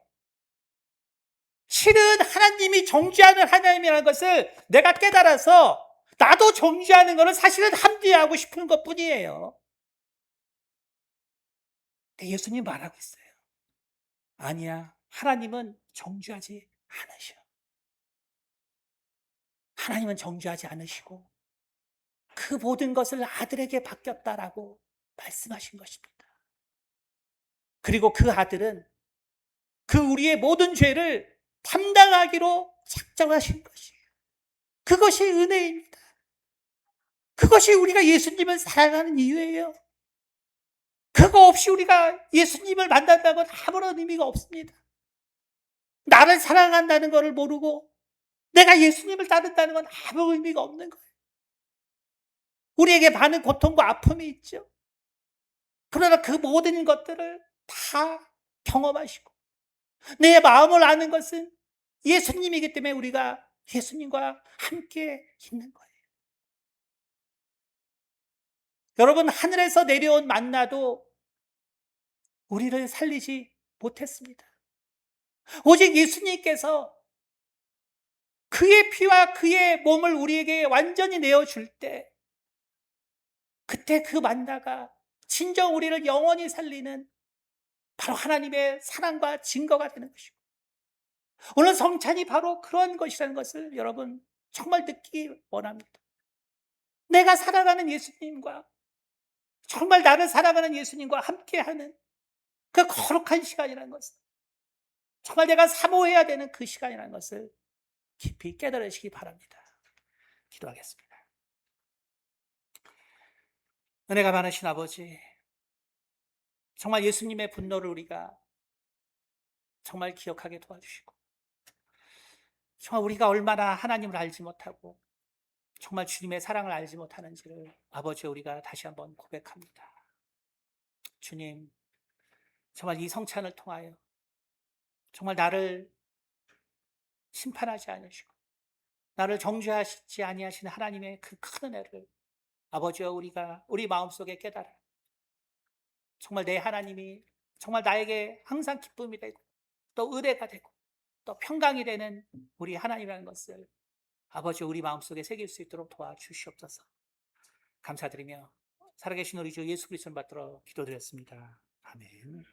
실은 하나님이 정죄하는 하나님이라는 것을 내가 깨달아서 나도 정죄하는 것은 사실은 합리화하고 싶은 것 뿐이에요. 근데 예수님 말하고 있어요. 아니야. 하나님은 정죄하지 않으셔. 하나님은 정죄하지 않으시고 그 모든 것을 아들에게 맡겼다라고 말씀하신 것입니다. 그리고 그 아들은 그 우리의 모든 죄를 담당하기로 작정하신 것이에요. 그것이 은혜입니다. 그것이 우리가 예수님을 사랑하는 이유예요. 그거 없이 우리가 예수님을 만난다는 건 아무런 의미가 없습니다. 나를 사랑한다는 것을 모르고 내가 예수님을 따른다는 건 아무 의미가 없는 거예요. 우리에게 많은 고통과 아픔이 있죠. 그러나 그 모든 것들을 다 경험하시고 내 마음을 아는 것은 예수님이기 때문에 우리가 예수님과 함께 있는 거예요. 여러분, 하늘에서 내려온 만나도 우리를 살리지 못했습니다. 오직 예수님께서 그의 피와 그의 몸을 우리에게 완전히 내어줄 때 그때 그 만나가 진정 우리를 영원히 살리는 바로 하나님의 사랑과 증거가 되는 것이고 오늘 성찬이 바로 그런 것이라는 것을 여러분 정말 듣기 원합니다. 내가 사랑하는 예수님과 정말 나를 사랑하는 예수님과 함께하는 그 거룩한 시간이라는 것을 정말 내가 사모해야 되는 그 시간이라는 것을 깊이 깨달으시기 바랍니다. 기도하겠습니다. 은혜가 많으신 아버지, 정말 예수님의 분노를 우리가 정말 기억하게 도와주시고 정말 우리가 얼마나 하나님을 알지 못하고 정말 주님의 사랑을 알지 못하는지를 아버지 우리가 다시 한번 고백합니다. 주님, 정말 이 성찬을 통하여 정말 나를 심판하지 않으시고 나를 정죄하시지 아니하시는 하나님의 그 큰 은혜를 아버지와 우리가 우리 마음속에 깨달아 정말 내 하나님이 정말 나에게 항상 기쁨이 되고 또 은혜가 되고 또 평강이 되는 우리 하나님이라는 것을 아버지 우리 마음속에 새길 수 있도록 도와주시옵소서. 감사드리며 살아계신 우리 주 예수 그리스도를 받들어 기도드렸습니다. 아멘.